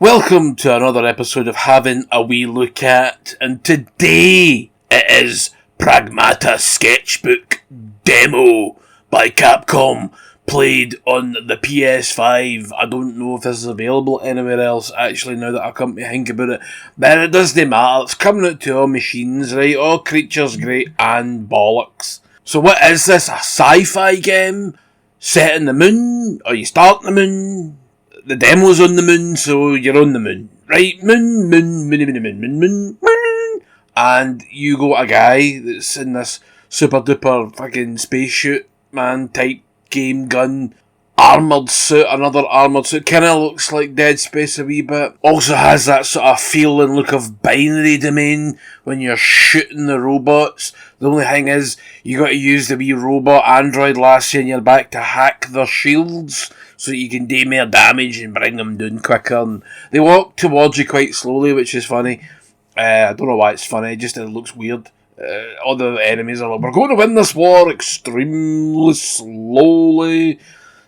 Welcome to another episode of Having a Wee Look At, and today it is Pragmata Sketchbook Demo by Capcom, played on the PS5. I don't know if this is available anywhere else, actually, now that I come to think about it, but it doesn't matter. It's coming out to all machines, right? All creatures great and bollocks. So what is this? A sci-fi game set in the moon? Or you start in the moon? The demo's on the moon, so you're on the moon. Right? Moon. And you got a guy that's in this super duper fucking spacesuit, man, type game gun, armoured suit, another armoured suit. Kinda looks like Dead Space a wee bit. Also has that sort of feel and look of binary domain when you're shooting the robots. The only thing is, you got to use the wee robot android lassie in your back to hack their shields, so that you can do more damage and bring them down quicker. And they walk towards you quite slowly, which is funny. I don't know why it's funny, just it looks weird. All the enemies are like, we're going to win this war extremely slowly.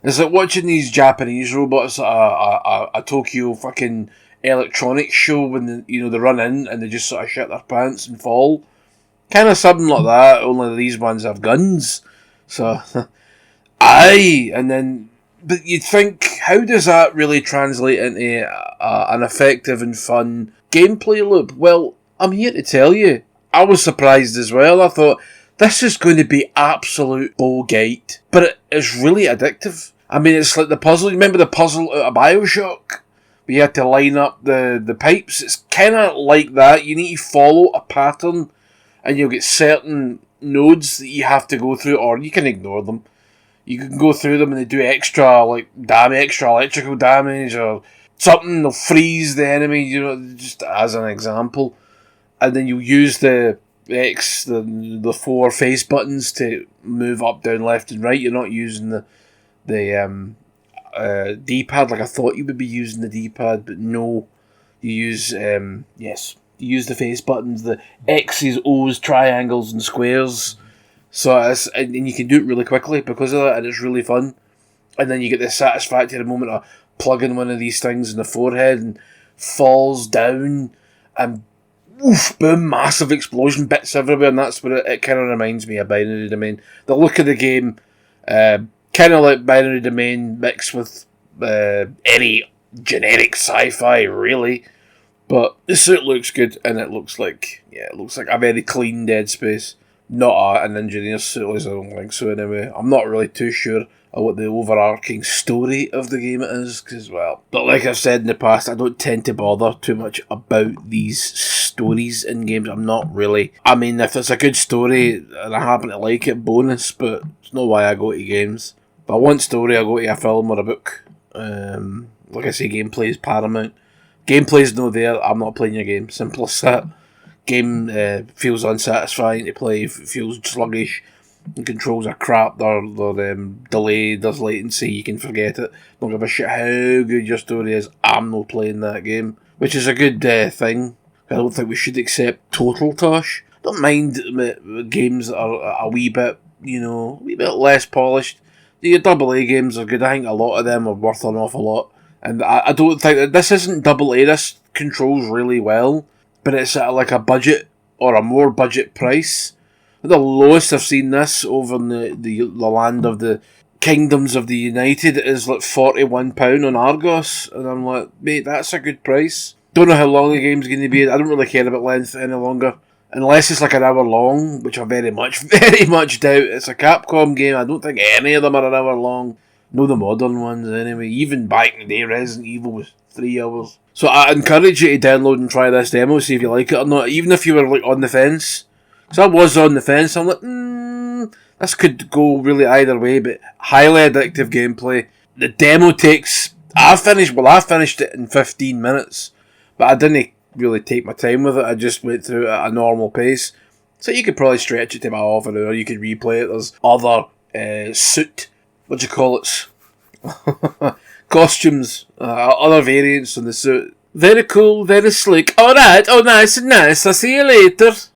It's like watching these Japanese robots at a Tokyo fucking electronics show when they run in and they just sort of shit their pants and fall. Kind of something like that, only these ones have guns. So, aye, and then... But you'd think, how does that really translate into an effective and fun gameplay loop? Well, I'm here to tell you. I was surprised as well. I thought, this is going to be absolute bullgate. But it is really addictive. I mean, it's like the puzzle. Remember the puzzle out of Bioshock? Where you had to line up the pipes? It's kind of like that. You need to follow a pattern. And you'll get certain nodes that you have to go through, or you can ignore them. You can go through them and they do extra electrical damage or something. They'll freeze the enemy, just as an example. And then you use the four face buttons to move up, down, left, and right. You're not using the D-pad like I thought you would be using the D-pad, but no, you use you use the face buttons, the X's, O's, triangles, and squares. So and you can do it really quickly because of that, and it's really fun. And then you get the satisfactory moment of plugging one of these things in the forehead and falls down, and woof, boom, massive explosion, bits everywhere, and that's what it kind of reminds me of Binary Domain. The look of the game, kind of like Binary Domain mixed with any generic sci-fi, really. But the suit looks good, and it looks like a very clean Dead Space. Not an engineer's suit, at least I don't think so anyway. I'm not really too sure of what the overarching story of the game is, but like I've said in the past, I don't tend to bother too much about these stories in games. I'm not really. I mean, if it's a good story and I happen to like it, bonus, but it's not why I go to games. If I want story, I go to a film or a book. Like I say, gameplay is paramount. Gameplay's no there, I'm not playing your game. Simple as that. Game feels unsatisfying to play, feels sluggish, the controls are crap, they're delayed, there's latency, you can forget it. Don't give a shit how good your story is, I'm not playing that game. Which is a good thing. I don't think we should accept total tosh. Don't mind games that are a wee bit less polished. The AA games are good, I think a lot of them are worth an awful lot. And I don't think that this isn't AA, this controls really well. But it's at like a budget or a more budget price. The lowest I've seen this over in the land of the Kingdoms of the United is like £41 on Argos. And I'm like, mate, that's a good price. Don't know how long the game's going to be. I don't really care about length any longer. Unless it's like an hour long, which I very much doubt. It's a Capcom game. I don't think any of them are an hour long. No, the modern ones anyway. Even back in the day, Resident Evil was 3 hours. So I encourage you to download and try this demo, see if you like it or not, even if you were like on the fence. So I was on the fence, I'm like, this could go really either way, but highly addictive gameplay. The demo I finished it in 15 minutes, but I didn't really take my time with it, I just went through it at a normal pace. So you could probably stretch it to about half an hour, you could replay it, there's other costumes, other variants on the suit. Very cool, very slick. Alright, oh nice, I'll see you later.